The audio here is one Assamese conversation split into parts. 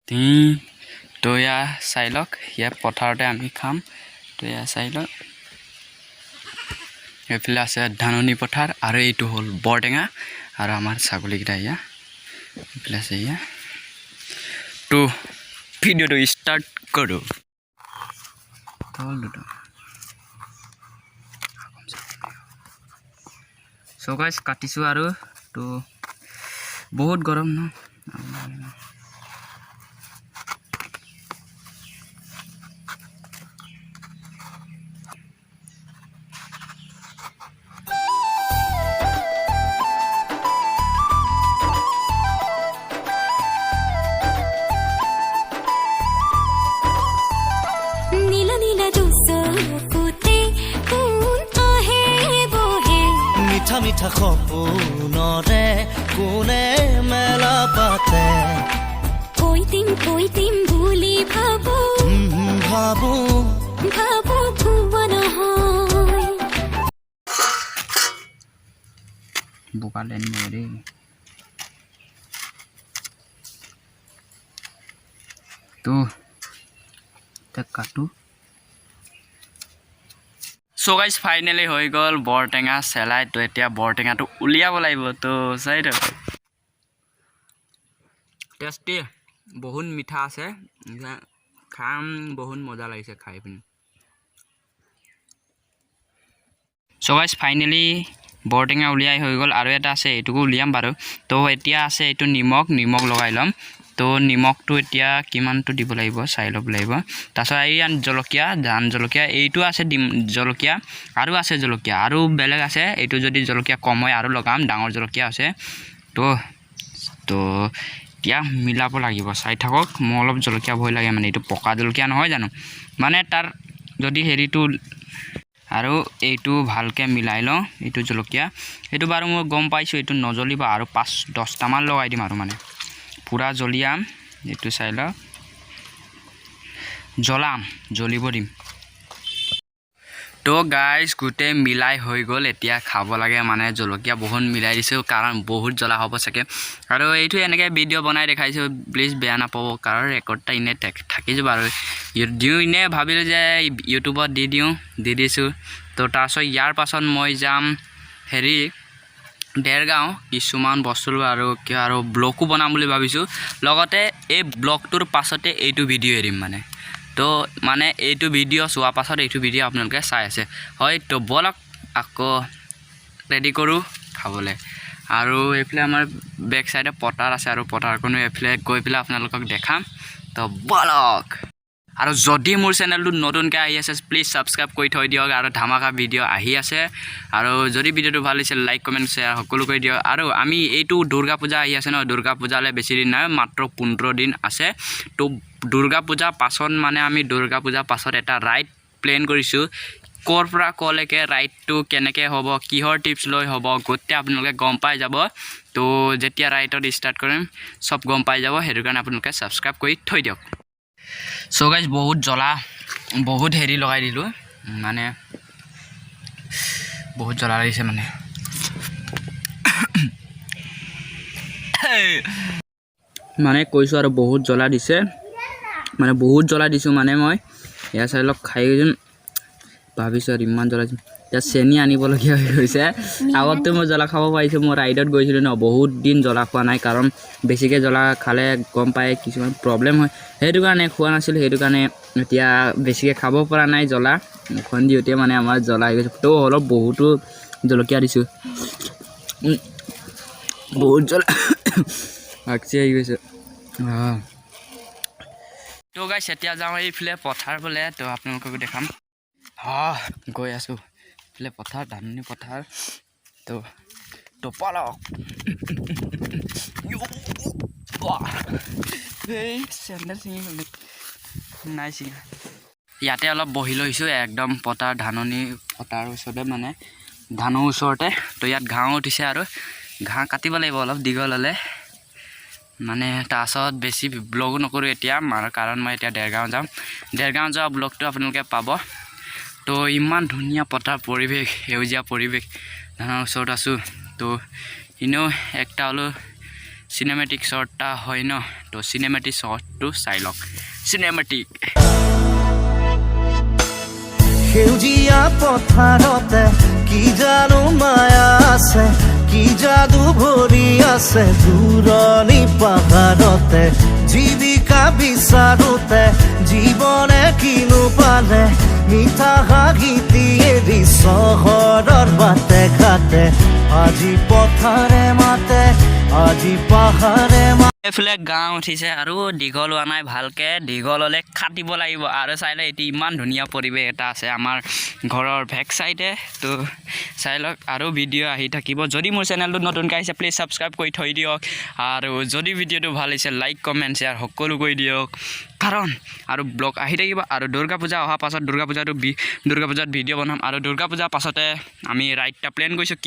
তো এয়া চাই লওক ইয়াত পথাৰতে আমি খাম তো এয়া চাই লওক এইফালে আছে ধাননি পথাৰ আৰু এইটো হ'ল বৰটেঙা আৰু আমাৰ ছাগলীকেইটা এয়া এইফালে আছে এয়া তো ভিডিঅ'টো ষ্টাৰ্ট কৰোঁ সো গাইস কাটিছোঁ আৰু তো বহুত গৰম ন মিঠা সপোনৰে কোনে মেলা পাতে কৈতিম বুলি ভাবো ভুৱা নহয় বোকা লেন মেৰে তো তাক কাটো সো গাইস ফাইনালি হৈ গ'ল বৰটেঙা চেলাই তো এতিয়া বৰটেঙাটো উলিয়াব লাগিব তো চাই দিয়ক টেষ্টি বহুত মিঠা আছে খাম বহুত মজা লাগিছে খাই পিনি সো গাইস ফাইনালি বৰটেঙা উলিয়াই হৈ গ'ল আৰু এটা আছে এইটোকো উলিয়াম বাৰু তো এতিয়া আছে এইটো নিমখ লগাই ল'ম তো নিমখটো এতিয়া কিমানটো দিব লাগিব চাই ল'ব লাগিব তাৰপিছত এই জলকীয়া ধান জলকীয়া এইটো আছে জলকীয়া আৰু আছে জলকীয়া আৰু বেলেগ আছে এইটো যদি জলকীয়া কম হয় আৰু লগাম ডাঙৰ জলকীয়া আছে তো এতিয়া মিলাব লাগিব চাই থাকক মোৰ অলপ জলকীয়া ভয় লাগে মানে এইটো পকা জলকীয়া নহয় জানো মানে তাৰ যদি হেৰিটো আৰু এইটো ভালকৈ মিলাই লওঁ এইটো জলকীয়া এইটো বাৰু মই গম পাইছোঁ এইটো নজ্বলিব আৰু 5-10টা মান লগাই দিম আৰু মানে পুৰা জ্বলিয়াম এইটো চাই লওক জ্বলিব দিম তো গাইজ গোটেই মিলাই হৈ গ'ল এতিয়া খাব লাগে মানে জলকীয়া বহুত মিলাই দিছোঁ কাৰণ বহুত জ্বলা হ'ব চাগে আৰু এইটো এনেকৈ ভিডিঅ' বনাই দেখাইছোঁ প্লিজ বেয়া নাপাব কাৰণ ৰেকৰ্ডটা এনেই থাকি যাব আৰু এনেই ভাবিলোঁ যে ইউটিউবত দি দিছোঁ তো তাৰপিছত ইয়াৰ পাছত মই যাম হেৰি দেৰগাঁও কিছুমান বস্তু আৰু ব্লগো বনাম বুলি ভাবিছোঁ লগতে এই ব্লগটোৰ পাছতে এইটো ভিডিঅ' এৰিম মানে তো মানে এইটো ভিডিঅ' চোৱাৰ পাছত এইটো ভিডিঅ' আপোনালোকে চাই আছে হয় তো বলক আকৌ ৰেডি কৰোঁ খাবলৈ আৰু এইফালে আমাৰ বেক চাইডে পথাৰ আছে আৰু পথাৰখনো এইফালে গৈ পেলাই আপোনালোকক দেখাম তো বলক আৰু যদি মোৰ চেনেলটো নতুনকৈ আহি আছে প্লিজ ছাবস্ক্ৰাইব কৰি থৈ দিয়ক আৰু ধামাকা ভিডিঅ' আহি আছে আৰু যদি ভিডিঅ'টো ভাল লাগিছে লাইক কমেণ্ট শ্বেয়াৰ সকলো কৰি দিয়ক আৰু আমি এইটো দুৰ্গা পূজা আহি আছে ন দুৰ্গা পূজালৈ বেছি দিন নাই মাত্ৰ 15 দিন আছে তো দুৰ্গা পূজা পাছত মানে আমি দুৰ্গা পূজা পাছত এটা ৰাইড প্লেন কৰিছোঁ ক'ৰ পৰা ক'লৈকে ৰাইডটো কেনেকৈ হ'ব কিহৰ টিপছ লৈ হ'ব গোটেই আপোনালোকে গম পাই যাব তো যেতিয়া ৰাইডত ষ্টাৰ্ট কৰিম চব গম পাই যাব সেইটো কাৰণে আপোনালোকে ছাবস্ক্ৰাইব কৰি থৈ দিয়ক সো গাইজ বহুত হেৰি লগাই দিলোঁ মানে বহুত জ্বলা লাগিছে মানে কৈছোঁ আৰু বহুত জ্বলা দিছে মানে বহুত জ্বলা দিছোঁ মানে মই এয়া চাই লওক খাই ভাবিছোঁ আৰু ইমান জ্বলা এতিয়া চেনি আনিবলগীয়া হৈ গৈছে আগততো মই জ্বলা খাব পাৰিছোঁ মই ৰাইডত গৈছিলোঁ ন বহুত দিন জ্বলা খোৱা নাই কাৰণ বেছিকৈ জ্বলা খালে গম পায় কিছুমান প্ৰব্লেম হয় সেইটো কাৰণে খোৱা নাছিলোঁ সেইটো কাৰণে এতিয়া বেছিকৈ খাব পৰা নাই জ্বলা মুখখন দিওঁতে মানে আমাৰ জ্বলা হৈ গৈছে তো অলপ বহুতো জলকীয়া দিছোঁ বহুত জ্বলা আগচি আহি গৈছে তো গাইছ এতিয়া যাওঁ এইফালে পথাৰ বোলে তো আপোনালোকক দেখাম গৈ আছোঁ এইফালে পথাৰ ধাননি পথাৰ তো পলক চেণ্ডেল ছিঙি গ'ল নাই ছিঙা ইয়াতে অলপ বহি লৈছোঁ একদম ধাননি পথাৰ ওচৰতে মানে ধানৰ ওচৰতে তো ইয়াত ঘাঁহ উঠিছে আৰু ঘাঁহ কাটিব লাগিব অলপ দীঘল হ'লে মানে তাৰপাছত বেছি ব্লগো নকৰোঁ এতিয়া কাৰণ মই এতিয়া দেৰগাঁও যোৱা ব্লগটো আপোনালোকে পাব তো ইমান ধুনীয়া পথাৰ পৰিৱেশ সেউজীয়া পৰিৱেশ ধানৰ ওচৰত আছোঁ তো এনেও একটা হ'লেও চিনেমেটিক শ্বট এটা হয় ন তো চিনেমেটিক শ্বটটো চাই লওক চিনেমেটিক সেউজীয়া পথাৰতে কি জানো মায়া আছে কি যাদু ভৰি আছে দূৰণি পাহাৰতে জীৱিকা বিচাৰোতে জীৱনে কিনো পালে মিঠা হাঁহিটি এৰি চহৰৰ বাটে ঘাটে আজি পথাৰে মাতে আজি পাহাৰে এইফালে গাঁও উঠিছে আৰু দীঘল হোৱা নাই ভালকৈ দীঘল হ'লে কাটিব লাগিব আৰু চাইলে এইটো ইমান ধুনীয়া পৰিৱেশ এটা আছে আমাৰ ঘৰৰ বেক চাইডে তো চাই লওক আৰু ভিডিঅ' আহি থাকিব যদি মোৰ চেনেলটো নতুনকৈ আহিছে প্লিজ ছাবস্ক্ৰাইব কৰি থৈ দিয়ক আৰু যদি ভিডিঅ'টো ভাল হৈছে লাইক কমেণ্ট শ্বেয়াৰ সকলো কৰি দিয়ক কাৰণ আৰু ব্লগ আহি থাকিব আৰু দুৰ্গা পূজা অহাৰ পাছত দুৰ্গা পূজাত ভিডিঅ' বনাম আৰু দুৰ্গা পূজাৰ পাছতে আমি ৰাইডটা প্লেন কৰিছোঁ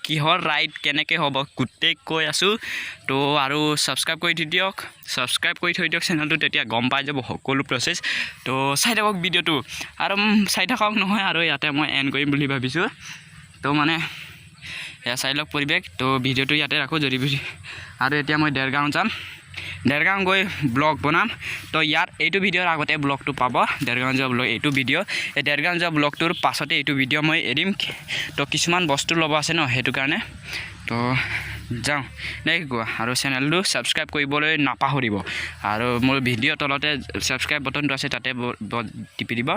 কিহৰ ৰাইড কেনেকৈ হ'ব গোটেই কৈ আছোঁ তো আৰু ছাবস্ক্ৰাইব কৰি থৈ দিয়ক চেনেলটো তেতিয়া গম পাই যাব সকলো প্ৰচেছ তো চাই থাকক ভিডিঅ'টো আৰু চাই থাকক নহয় আৰু ইয়াতে মই এণ্ড কৰিম বুলি ভাবিছোঁ তো মানে এয়া চাই লওক পৰিৱেশ তো ভিডিঅ'টো ইয়াতে ৰাখোঁ যদি আৰু এতিয়া মই দেৰগাঁও গৈ ব্লগ বনাম তো ইয়াৰ এইটো ভিডিঅ'ৰ আগতে ব্লগটো পাব দেৰগাঁও যোৱা ব্লগ এইটো ভিডিঅ' এই দেৰগাঁও যোৱা ব্লগটোৰ পাছতে এইটো ভিডিঅ' মই এৰিম তো কিছুমান বস্তু ল'ব আছে ন সেইটো কাৰণে তো যাওঁ নাই কোৱা আৰু চেনেলটো ছাবস্ক্ৰাইব কৰিবলৈ নাপাহৰিব আৰু মোৰ ভিডিঅ' তলতে ছাবস্ক্ৰাইব বটনটো আছে তাতে টিপি দিব